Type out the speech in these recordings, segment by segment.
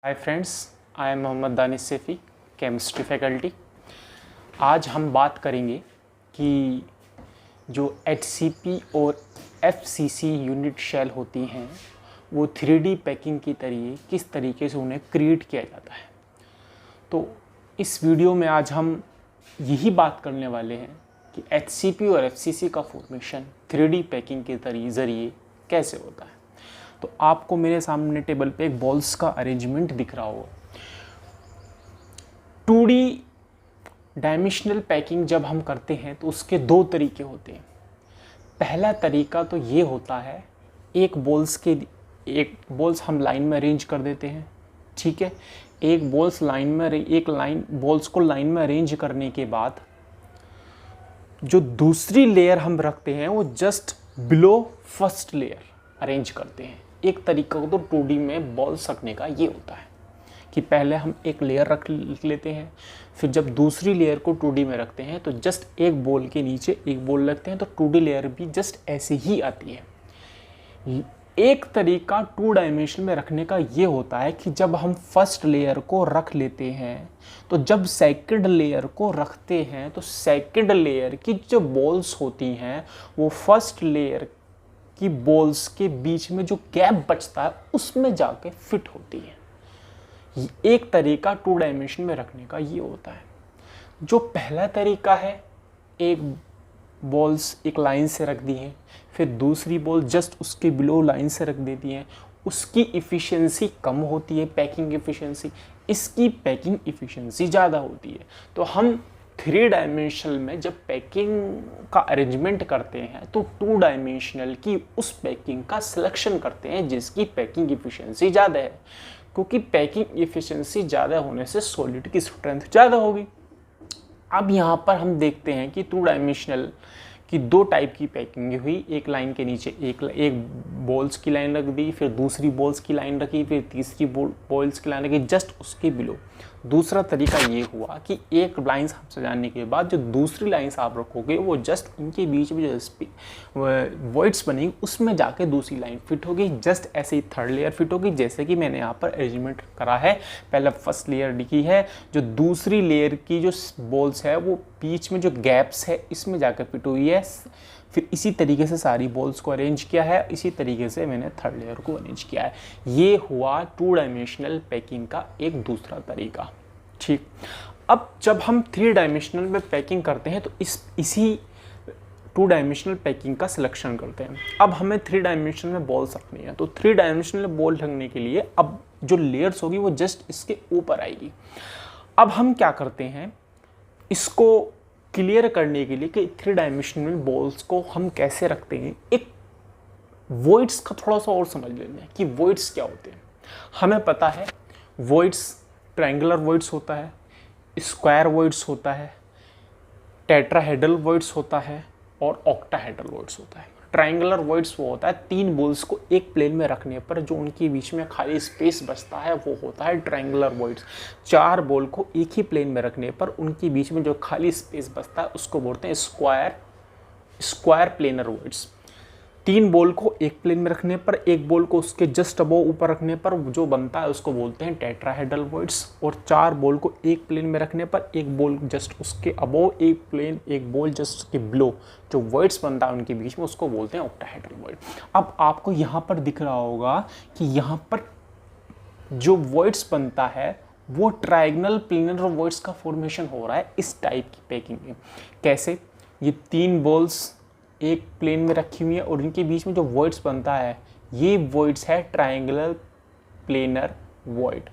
Hi friends, I am Mohammad Danish Saifi, chemistry faculty. आज हम बात करेंगे कि जो HCP और FCC यूनिट शेल होती हैं वो 3D पैकिंग की किस तरीके से उन्हें क्रिएट किया जाता है। तो इस वीडियो में आज हम यही बात करने वाले हैं कि HCP और FCC का फॉर्मेशन 3D पैकिंग के ज़रिए कैसे होता है। तो आपको मेरे सामने टेबल पे एक बॉल्स का अरेंजमेंट दिख रहा होगा। 2D डायमेंशनल पैकिंग जब हम करते हैं तो उसके दो तरीके होते हैं। पहला तरीका तो ये होता है, एक बॉल्स हम लाइन में अरेंज कर देते हैं, ठीक है। एक बॉल्स बॉल्स को लाइन में अरेंज करने के बाद जो दूसरी लेयर हम रखते हैं वो just below first layer arrange करते हैं। एक तरीका तो 2D में बॉल्स रखने का ये होता है कि पहले हम एक लेयर रख लेते हैं, फिर जब दूसरी लेयर को 2D में रखते हैं तो जस्ट एक बॉल के नीचे एक बॉल रखते हैं तो 2D लेयर भी जस्ट ऐसे ही आती है। एक तरीका 2 डायमेंशन में रखने का ये होता है कि जब हम फर्स्ट लेयर को रख लेते हैं तो जब सेकंड लेयर को रखते हैं तो सेकंड लेयर की जो बॉल्स होती हैं वो फर्स्ट लेयर की बॉल्स के बीच में जो गैप बचता है उसमें जाके फिट होती है। एक तरीका 2 डायमेंशन में रखने का ये होता है। जो पहला तरीका है, एक बॉल्स एक लाइन से रख दी है, फिर दूसरी बॉल जस्ट उसके बिलो लाइन से रख देती हैं, उसकी इफ़िशियंसी कम होती है, पैकिंग इफ़िशियंसी। इसकी पैकिंग इफ़िशियंसी ज़्यादा होती है। तो हम 3 डायमेंशनल में जब पैकिंग का अरेंजमेंट करते हैं तो 2 डायमेंशनल की उस पैकिंग का सिलेक्शन करते हैं जिसकी पैकिंग इफ़िशियंसी ज़्यादा है, क्योंकि पैकिंग इफ़िशियंसी ज़्यादा होने से सॉलिड की स्ट्रेंथ ज़्यादा होगी। अब यहाँ पर हम देखते हैं कि 2 डायमेंशनल की 2 टाइप की पैकिंग हुई। एक लाइन के नीचे एक बॉल्स की लाइन रख दी, फिर दूसरी बॉल्स की लाइन रखी, फिर तीसरी बॉल्स की लाइन रखी जस्ट उसके बिलो। दूसरा तरीका ये हुआ कि एक लाइन्स आप सजाने के बाद जो दूसरी लाइन्स आप रखोगे वो जस्ट इनके बीच में जो वॉइड्स बनेंगी उसमें जाके दूसरी लाइन फिट होगी। जस्ट ऐसे ही थर्ड लेयर फिट होगी, जैसे कि मैंने यहाँ पर अरेंजमेंट करा है। पहले फर्स्ट लेयर लिखी है, जो दूसरी लेयर की जो बॉल्स है वो बीच में जो गैप्स है इसमें जाकर फिट हुई है। फिर इसी तरीके से सारी बॉल्स को अरेंज किया है, इसी तरीके से मैंने थर्ड लेयर को अरेंज किया है। ये हुआ 2 डायमेंशनल पैकिंग का एक दूसरा तरीका, ठीक। अब जब हम 3 डायमेंशनल में पैकिंग करते हैं तो इसी 2 डायमेंशनल पैकिंग का सिलेक्शन करते हैं। अब हमें 3 डायमेंशनल में बॉल्स रखनी है, तो 3 डायमेंशनल बॉल रखने के लिए अब जो लेयर्स होगी वो जस्ट इसके ऊपर आएगी। अब हम क्या करते हैं, इसको क्लियर करने के लिए कि 3 डायमेंशनल बॉल्स को हम कैसे रखते हैं, एक वॉइड्स का थोड़ा सा और समझ लेते हैं कि वॉइड्स क्या होते हैं। हमें पता है वॉइड्स ट्रायंगुलर वॉइड्स होता है, स्क्वायर वॉइड्स होता है, टेट्राहेड्रल वॉइड्स होता है और ऑक्टाहेड्रल वॉइड्स होता है। ट्रायंगुलर वॉइड्स वो होता है 3 बॉल्स को एक प्लेन में रखने पर जो उनके बीच में खाली स्पेस बचता है वो होता है ट्रायंगुलर वॉइड्स। 4 बॉल को एक ही प्लेन में रखने पर उनके बीच में जो खाली स्पेस बचता है उसको बोलते हैं स्क्वायर प्लेनर वॉइड्स। 3 बॉल को एक प्लेन में रखने पर एक बॉल को उसके जस्ट अबव ऊपर रखने पर जो बनता है उसको बोलते हैं टेट्राहेड्रल वॉइड्स। और 4 बॉल को एक प्लेन में रखने पर एक बॉल जस्ट उसके अबव एक बॉल जस्ट उसके बिलो जो वॉइड्स बनता है उनके बीच में उसको बोलते हैं ऑक्टाहेड्रल वॉइड। अब आपको यहाँ पर दिख रहा होगा कि यहाँ पर जो वॉइड्स बनता है वो ट्रायंगल प्लेनर वॉइड्स का फॉर्मेशन हो रहा है इस टाइप की पैकिंग में। कैसे, ये 3 बॉल्स एक प्लेन में रखी हुई है और इनके बीच में जो वॉइड्स बनता है ये वॉइड्स है ट्रायंगुलर प्लेनर वॉइड।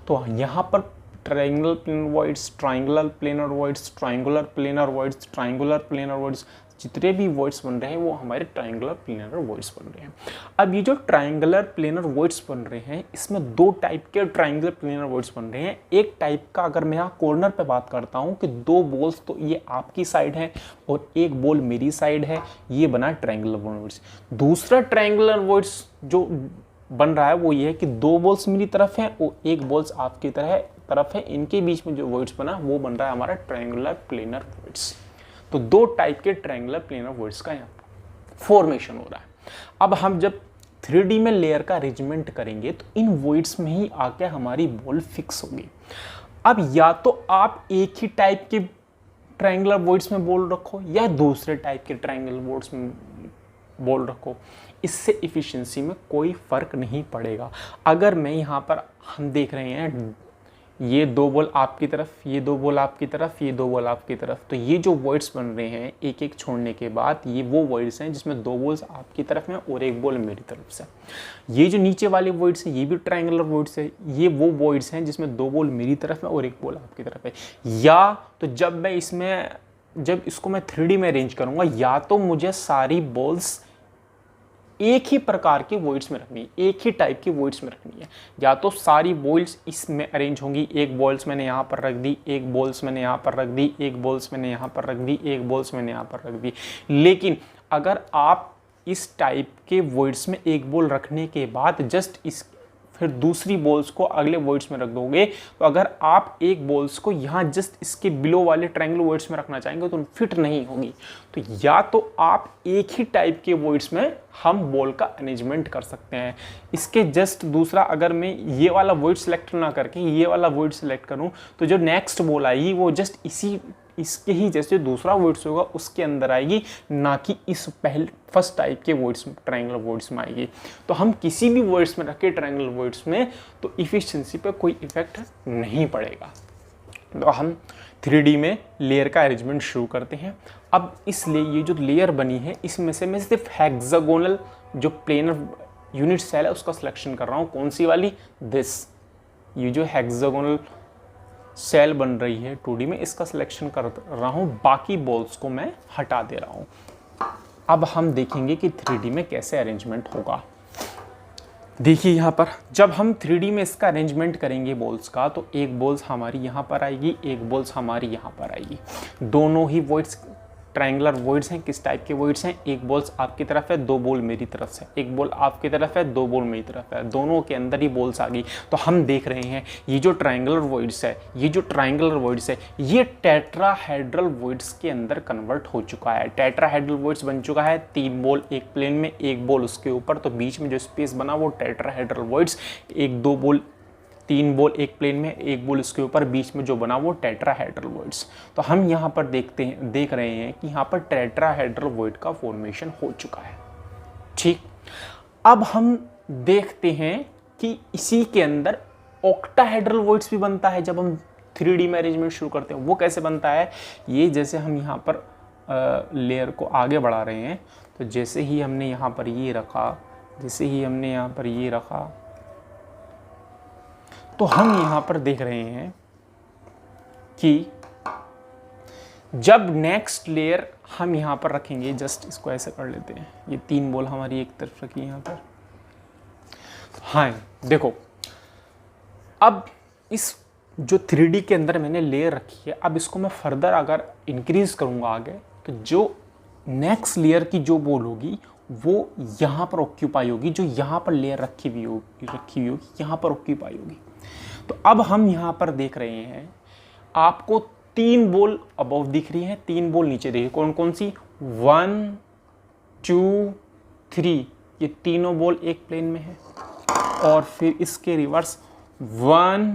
तो यहाँ पर triangular planar voids, triangular planar voids, triangular planar voids, triangular planar voids, जितने भी वॉइड्स बन रहे हैं वो हमारे ट्रायंगुलर प्लेनर वॉइड्स बन रहे हैं। अब ये जो ट्रायंगुलर प्लेनर वॉइड्स बन रहे हैं इसमें 2 टाइप के ट्रायंगुलर प्लेनर वॉइड्स बन रहे हैं। एक टाइप का अगर मैं यहाँ कॉर्नर पे बात करता हूँ कि 2 बॉल्स तो ये आपकी साइड है और एक बॉल मेरी साइड है, ये बना ट्रायंगुलर वॉइड्स। दूसरा ट्रायंगुलर वॉइड्स जो बन रहा है वो ये है कि 2 बॉल्स मेरी तरफ है और एक बॉल्स आपकी तरफ है, इनके बीच में जो वॉइड्स बना वो बन रहा है हमारा ट्रायंगुलर प्लेनर वॉइड्स। तो 2 टाइप के ट्रायंगुलर प्लेनर वॉइड्स का यहाँ फॉर्मेशन हो रहा है। अब हम जब 3D में लेयर का अरेंजमेंट करेंगे तो इन वॉइड्स में ही आके हमारी बॉल फिक्स होगी। अब या तो आप एक ही टाइप के ट्रायंगुलर वॉइड्स में बॉल रखो या दूसरे टाइप के ट्रायंगुलर वॉइड्स में बॉल रखो, इससे इफ़िशियंसी में कोई फ़र्क नहीं पड़ेगा। अगर मैं यहाँ पर हम देख रहे हैं ये 2 बॉल आपकी तरफ, ये 2 बॉल आपकी तरफ, ये 2 बॉल आपकी तरफ, तो ये जो वॉइड्स बन रहे हैं एक एक छोड़ने के बाद, ये वो वॉइड्स हैं जिसमें 2 बॉल्स आपकी तरफ में और 1 बॉल मेरी तरफ से। ये जो नीचे वाले वॉइड्स हैं ये भी ट्रायंगुलर वॉइड्स है, ये वो वॉइड्स हैं जिसमें 2 बॉल मेरी तरफ में और 1 बॉल आपकी तरफ है। या तो जब इसको मैं 3D में अरेंज करूँगा, या तो मुझे सारी बॉल्स एक ही प्रकार के वॉइड्स में रखनी है, एक ही टाइप की वॉइड्स में रखनी है, या तो सारी बॉल्स इसमें अरेंज होंगी, एक बॉल्स मैंने यहाँ पर रख दी, एक बॉल्स मैंने यहाँ पर रख दी, एक बॉल्स मैंने यहाँ पर रख दी, एक बॉल्स मैंने यहाँ पर रख दी। लेकिन अगर आप इस टाइप के वॉइड्स में एक बॉल रखने के बाद जस्ट फिर दूसरी बॉल्स को अगले वॉइड्स में रख दोगे, तो अगर आप एक बॉल्स को यहाँ जस्ट इसके बिलो वाले ट्रायंगुलर वॉइड्स में रखना चाहेंगे तो फिट नहीं होगी। तो या तो आप एक ही टाइप के वॉइड्स में हम बॉल का अरेंजमेंट कर सकते हैं। इसके जस्ट दूसरा, अगर मैं ये वाला वॉइड सेलेक्ट ना करके ये वाला वॉइड सेलेक्ट करूँ तो जो नेक्स्ट बॉल आएगी वो जस्ट इसके ही जैसे दूसरा वॉइड्स होगा उसके अंदर आएगी, ना कि इस फर्स्ट टाइप के वॉइड्स ट्रायंगुलर वॉइड्स में आएगी। तो हम किसी भी वॉइड्स में रखे ट्रायंगुलर वॉइड्स में तो इफिशिएंसी पे कोई इफेक्ट नहीं पड़ेगा। तो हम 3D में लेयर का अरेंजमेंट शुरू करते हैं। अब इसलिए ये जो लेयर बनी है इसमें से मैं सिर्फ हेक्सागोनल जो प्लेनर यूनिट सेल है उसका सिलेक्शन कर रहा हूँ। कौन सी वाली? दिस, ये जो हेक्सागोनल सेल बन रही है 2D में, इसका सिलेक्शन कर रहा हूँ, बाकी बॉल्स को मैं हटा दे रहा हूँ। अब हम देखेंगे कि 3D में कैसे अरेंजमेंट होगा। देखिए यहाँ पर जब हम 3D में इसका अरेंजमेंट करेंगे बॉल्स का, तो एक बॉल्स हमारी यहाँ पर आएगी, एक बॉल्स हमारी यहाँ पर आएगी। दोनों ही वॉइड्स ट्रायंगुलर वॉइड्स हैं। किस टाइप के वॉइड्स हैं? एक बॉल्स आपकी तरफ है, 2 बॉल मेरी तरफ से, एक बॉल आपकी तरफ है, 2 बॉल मेरी तरफ है, दोनों के अंदर ही बॉल्स आ गई। तो हम देख रहे हैं ये जो ट्रायंगुलर वॉइड्स है, ये जो ट्रायंगुलर वॉइड्स है, ये टेट्राहेड्रल वॉइड्स के अंदर कन्वर्ट हो चुका है। टेट्राहेड्रल वॉइड्स बन चुका है, 3 बॉल एक प्लेन में, एक बॉल उसके ऊपर, तो बीच में जो स्पेस बना वो टेट्राहेड्रल वॉइड्स, 1-2 बॉल 3 बॉल एक प्लेन में, एक बॉल इसके ऊपर, बीच में जो बना वो टेट्राहेड्रल वॉइड्स। तो हम यहाँ पर देख रहे हैं कि यहाँ पर टेट्राहेड्रल वॉइड का फॉर्मेशन हो चुका है। ठीक, अब हम देखते हैं कि इसी के अंदर ऑक्टाहेड्रल वॉइड्स भी बनता है। जब हम 3D में अरेंजमेंट शुरू करते हैं वो कैसे बनता है? ये जैसे हम यहाँ पर लेयर को आगे बढ़ा रहे हैं, तो जैसे ही हमने यहाँ पर ये रखा, जैसे ही हमने यहाँ पर ये रखा, तो हम यहाँ पर देख रहे हैं कि जब नेक्स्ट लेयर हम यहाँ पर रखेंगे, जस्ट इसको ऐसे कर लेते हैं, ये 3 बॉल हमारी एक तरफ रखी यहाँ पर। हाँ देखो, अब इस जो 3D के अंदर मैंने लेयर रखी है, अब इसको मैं फर्दर अगर इंक्रीज करूँगा आगे, तो जो नेक्स्ट लेयर की जो बॉल होगी वो यहाँ पर ऑक्यूपाई होगी, जो यहाँ पर लेयर रखी हुई होगी यहाँ पर ऑक्यूपाई होगी। तो अब हम यहाँ पर देख रहे हैं आपको 3 बॉल अबव दिख रही हैं, 3 बॉल नीचे देखिए। कौन कौन सी? 1 2 3, ये तीनों बॉल एक प्लेन में है, और फिर इसके रिवर्स 1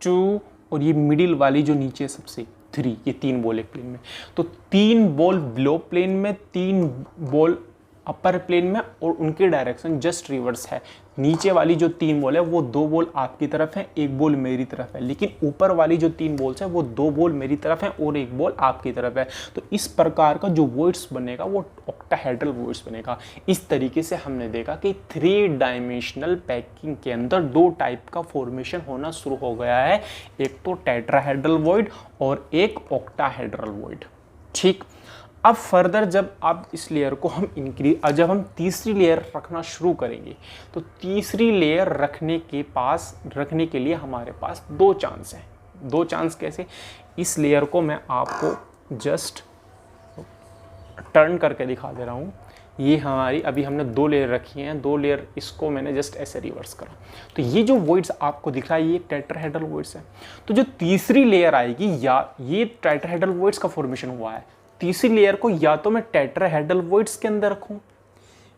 2 और ये मिडिल वाली जो नीचे सबसे 3, ये 3 बॉल एक प्लेन में। तो 3 बॉल बिलो प्लेन में, 3 बॉल अपर प्लेन में, और उनके डायरेक्शन जस्ट रिवर्स है। नीचे वाली जो 3 बॉल है वो 2 बॉल आपकी तरफ है, 1 बॉल मेरी तरफ है, लेकिन ऊपर वाली जो 3 बॉल्स है वो 2 बॉल मेरी तरफ है और 1 बॉल आपकी तरफ है। तो इस प्रकार का जो वॉइड्स बनेगा वो ऑक्टाहेड्रल वॉइड्स बनेगा। इस तरीके से हमने देखा कि 3 डायमेंशनल पैकिंग के अंदर 2 टाइप का फॉर्मेशन होना शुरू हो गया है, एक तो टेट्राहेड्रल वॉइड और एक ऑक्टाहेड्रल वॉइड। ठीक, अब फर्दर जब आप इस लेयर को हम जब हम तीसरी लेयर रखना शुरू करेंगे, तो तीसरी लेयर रखने के लिए हमारे पास 2 चांस हैं। 2 चांस कैसे? इस लेयर को मैं आपको जस्ट टर्न करके दिखा दे रहा हूँ। ये हमारी अभी हमने 2 लेयर रखी हैं, 2 लेयर, इसको मैंने जस्ट ऐसे रिवर्स करा, तो ये जो वॉइड्स आपको दिख रहा है ये टेट्राहेड्रल वॉइड्स है। तो जो तीसरी लेयर आएगी, या ये टेट्राहेड्रल वॉइड्स का फॉर्मेशन हुआ है, तीसरी लेयर को या तो मैं टेट्राहेड्रल वॉइड्स के अंदर रखूं,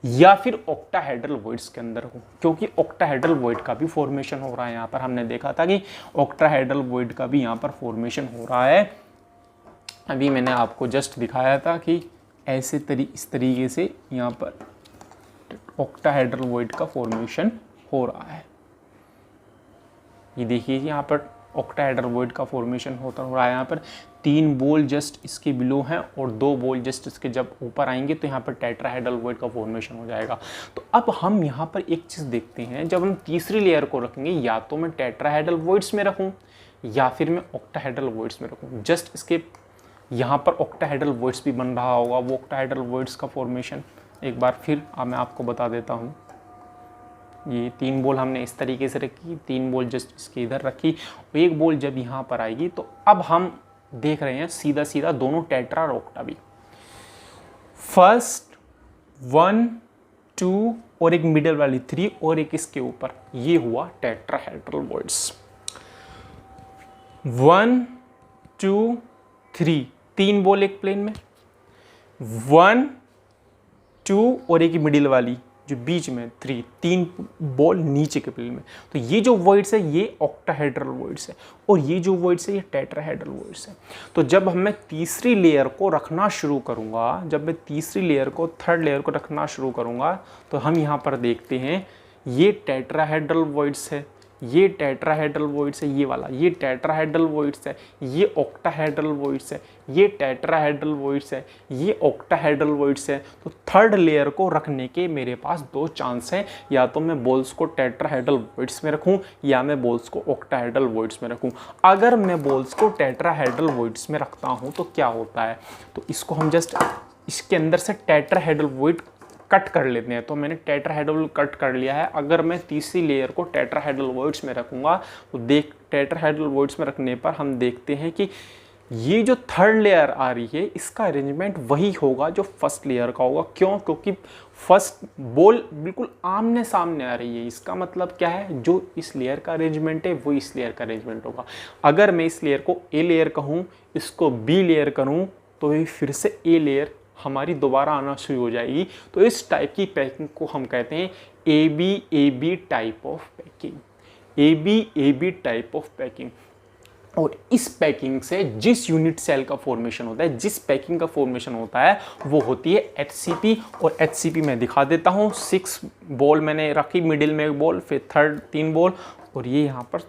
या फिर ऑक्टाहेड्रल वॉइड्स के अंदर हो, क्योंकि ऑक्टाहेड्रल वॉइड का भी फॉर्मेशन हो रहा है। यहाँ पर हमने देखा था कि ऑक्टाहेड्रल वॉइड का भी यहाँ पर फॉर्मेशन हो रहा है। अभी मैंने आपको जस्ट दिखाया था कि ऐसे इस तरीके से यहाँ पर ऑक्टाहेड्रल वॉइड का फॉर्मेशन हो रहा है। ये देखिए यहाँ पर ऑक्टाहेड्रल वॉइड का फॉर्मेशन हो रहा है। यहाँ पर 3 बॉल जस्ट इसके बिलो हैं और 2 बॉल जस्ट इसके जब ऊपर आएंगे तो यहाँ पर टेट्राहेड्रल वॉइड का फॉर्मेशन हो जाएगा। तो अब हम यहाँ पर एक चीज़ देखते हैं, जब हम तीसरी लेयर को रखेंगे या तो मैं टेट्राहेड्रल वॉइड्स में रखूँ या फिर मैं ऑक्टाहेड्रल वॉइड्स में रखूँ। जस्ट इसके यहाँ पर ऑक्टाहेड्रल वॉइड्स भी बन रहा होगा। वो ऑक्टाहेड्रल वॉइड्स का फॉर्मेशन एक बार फिर मैं आपको बता देता हूँ। ये 3 बॉल हमने इस तरीके से रखी, 3 बॉल जस्ट इसके इधर रखी, एक बॉल जब यहाँ पर आएगी तो अब हम देख रहे हैं सीधा सीधा दोनों टेट्रा और ऑक्टा भी। फर्स्ट 1 2 और एक मिडल वाली 3 और एक इसके ऊपर, ये हुआ टेट्राहेड्रल वॉइड्स। 1 2 3 3 बॉल एक प्लेन में, 1 2 और एक मिडिल वाली जो बीच में 3 बॉल नीचे के प्लेन में। तो ये जो वॉइड्स है ये ऑक्टाहेड्रल वॉइड्स है और ये जो वॉइड्स है ये टेट्राहेड्रल वॉइड्स है। तो जब मैं तीसरी लेयर को रखना शुरू करूँगा, जब मैं तीसरी लेयर को थर्ड लेयर को रखना शुरू करूँगा तो हम यहाँ पर देखते हैं ये टेट्राहेड्रल वॉइड्स है, ये टेट्राहेड्रल वॉइड्स है, ये वाला ये टेट्राहेड्रल वॉइड्स है, ये ऑक्टाहेड्रल वॉइड्स है, ये टेट्राहेड्रल वॉइड्स है, ये ऑक्टाहेड्रल वॉइड्स है। तो थर्ड लेयर को रखने के मेरे पास 2 चांस हैं, या तो मैं बॉल्स को टेट्राहेड्रल वॉइड्स में रखूं या मैं बॉल्स को ऑक्टाहेड्रल वॉइड्स में रखूं। अगर मैं बॉल्स को टेट्राहेड्रल वॉइड्स में रखता हूं तो क्या होता है, तो इसको हम जस्ट इसके अंदर से टेट्राहेड्रल वॉइड कट कर लेते हैं। तो मैंने टेट्राहेड्रल कट कर लिया है। अगर मैं तीसरी लेयर को टेट्राहेड्रल वॉइड्स में रखूँगा तो टेट्राहेड्रल वॉइड्स में रखने पर हम देखते हैं कि ये जो थर्ड लेयर आ रही है इसका अरेंजमेंट वही होगा जो फर्स्ट लेयर का होगा। क्यों? क्योंकि फर्स्ट बॉल बिल्कुल आमने सामने आ रही है। इसका मतलब क्या है, जो इस लेयर का अरेंजमेंट है वो इस लेयर का अरेंजमेंट होगा। अगर मैं इस लेयर को ए लेयर कहूँ, इसको बी लेयर करूँ, तो ये फिर से ए लेयर हमारी दोबारा आना शुरू हो जाएगी। तो इस टाइप की पैकिंग को हम कहते हैं A B type of packing, A B type of packing. और इस पैकिंग से जिस यूनिट सेल का फॉर्मेशन होता है, जिस पैकिंग का फॉर्मेशन होता है वो होती है HCP। और HCP मैं दिखा देता हूँ। 6 बॉल मैंने रखी, मिडिल में एक बॉल, फिर थर्ड 3 बॉल और ये यहाँ पर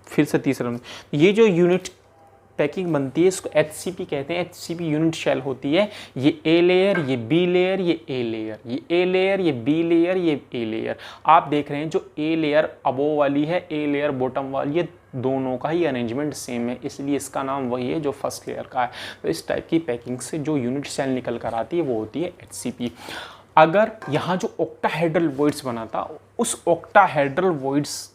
फिर से तीसरा। ये जो यूनिट पैकिंग बनती है इसको HCP कहते हैं। HCP यूनिट शेल होती है। ये ए लेयर, ये बी लेयर, ये ए लेयर, ये ए लेयर, ये बी लेयर, ये ए लेयर। आप देख रहे हैं जो ए लेयर अबोव वाली है, ए लेयर बॉटम वाली है, दोनों का ही अरेंजमेंट सेम है, इसलिए इसका नाम वही है जो फर्स्ट लेयर का है। तो इस टाइप की पैकिंग से जो यूनिट सेल निकल कर आती है वो होती है HCP। अगर यहाँ जो ऑक्टाहेड्रल वॉइड्स बना था उस ऑक्टाहेड्रल वॉइड्स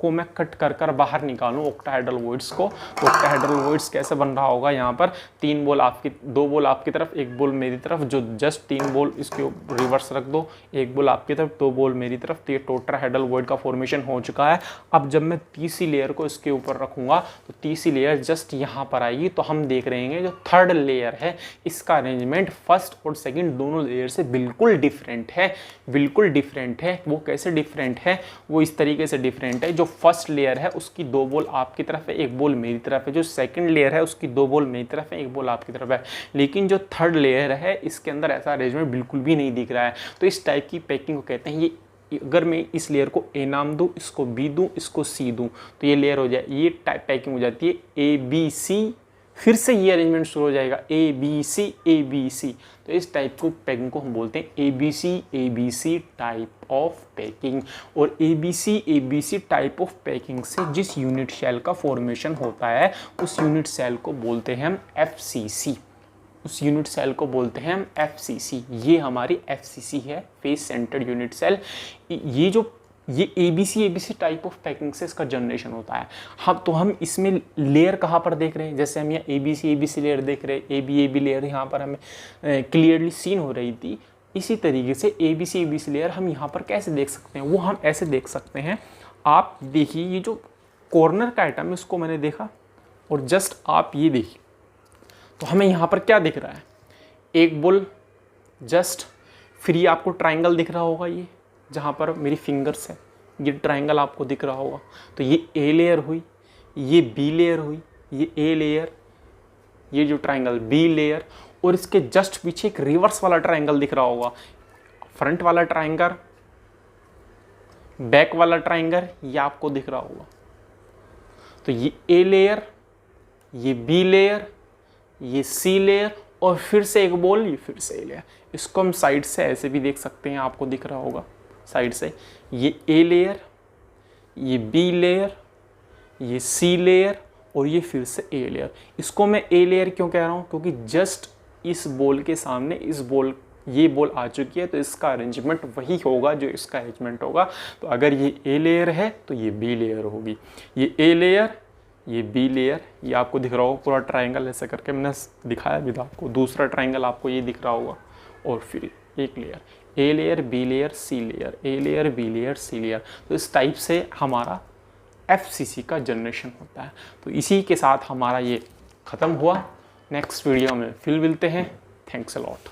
को मैं कट कर बाहर निकालूं ऑक्टाहेड्रल वॉइड्स को, तो ऑक्टाहेड्रल वॉइड्स कैसे बन रहा होगा, यहाँ पर 3 बॉल आपकी, 2 बॉल आपकी तरफ, 1 बॉल मेरी तरफ, जो जस्ट 3 बॉल इसके रिवर्स रख दो, 1 बॉल आपकी तरफ, 2 बॉल मेरी तरफ। तो ये टेट्राहेड्रल वॉइड का फॉर्मेशन हो चुका है। अब जब मैं तीसरी लेयर को इसके ऊपर रखूंगा तो तीसरी लेयर जस्ट यहाँ पर आएगी। तो हम देख रहे हैं जो थर्ड लेयर है इसका अरेंजमेंट फर्स्ट और सेकेंड दोनों लेयर से बिल्कुल डिफरेंट है, बिल्कुल डिफरेंट है। वो कैसे डिफरेंट है, वो इस तरीके से डिफरेंट है। जो फर्स्ट लेयर है उसकी 2 बॉल आपकी तरफ है, 1 बॉल मेरी तरफ है। जो सेकंड लेयर है उसकी 2 बॉल मेरी तरफ है, 1 बॉल आपकी तरफ है। लेकिन जो थर्ड लेयर है इसके अंदर ऐसा अरेंजमेंट बिल्कुल भी नहीं दिख रहा है। तो इस टाइप की पैकिंग को कहते हैं ये। अगर मैं इस लेयर को ए नाम दूं, इसको बी दूं, इसको सी दूं, तो ये लेयर हो जाए, ये टाइप पैकिंग हो जाती है ABC। फिर से ये अरेंजमेंट शुरू हो जाएगा ABC। तो इस टाइप को पैकिंग को हम बोलते हैं ABC टाइप ऑफ पैकिंग। और ABC टाइप ऑफ पैकिंग से जिस यूनिट सेल का फॉर्मेशन होता है उस यूनिट सेल को बोलते हैं हम FCC। उस यूनिट सेल को बोलते हैं हम FCC। ये हमारी FCC है, फेस सेंटर्ड यूनिट सेल। ये ABC टाइप ऑफ पैकिंग से इसका जनरेशन होता है। तो हम इसमें लेयर कहाँ पर देख रहे हैं, जैसे हम यहाँ ABC लेयर देख रहे हैं, AB लेयर यहाँ पर हमें क्लियरली सीन हो रही थी। इसी तरीके से ABC लेयर हम यहाँ पर कैसे देख सकते हैं, वो हम ऐसे देख सकते हैं। आप देखिए ये जो कॉर्नर का आइटम है उसको मैंने देखा और जस्ट आप ये देखिए, तो हमें यहाँ पर क्या दिख रहा है, एक बॉल जस्ट फिर ये आपको ट्राइंगल दिख रहा होगा, ये जहाँ पर मेरी फिंगर्स है ये ट्राइंगल आपको दिख रहा होगा। तो ये ए लेयर हुई, ये बी लेयर हुई, ये ए लेयर, ये जो ट्राइंगल बी लेयर, और इसके जस्ट पीछे एक रिवर्स वाला ट्राइंगल दिख रहा होगा। फ्रंट वाला ट्राइंगल, बैक वाला ट्राइंगल, ये आपको दिख रहा होगा। तो ये ए लेयर, ये बी लेयर, ये सी लेयर, और फिर से एक बॉल, ये फिर से ए लेयर। इसको हम साइड से ऐसे भी देख सकते हैं, आपको दिख रहा होगा साइड से। ये ए लेयर, ये बी लेयर, ये सी लेयर, और ये फिर से ए लेयर। इसको मैं ए लेयर क्यों कह रहा हूँ, क्योंकि जस्ट इस बॉल के सामने ये बॉल आ चुकी है, तो इसका अरेंजमेंट वही होगा जो इसका अरेंजमेंट होगा। तो अगर ये ए लेयर है तो ये बी लेयर होगी, ये ए लेयर, ये बी लेयर, ये आपको दिख रहा होगा पूरा ट्राइंगल ऐसे करके मैंने दिखाया भी था आपको। दूसरा ट्राइंगल आपको ये दिख रहा होगा, और फिर एक layer, A layer, B layer, C layer, A layer, B layer, C layer. तो इस टाइप से हमारा FCC का जनरेशन होता है। तो इसी के साथ हमारा ये ख़त्म हुआ। नेक्स्ट वीडियो में फिर मिलते हैं। Thanks a lot.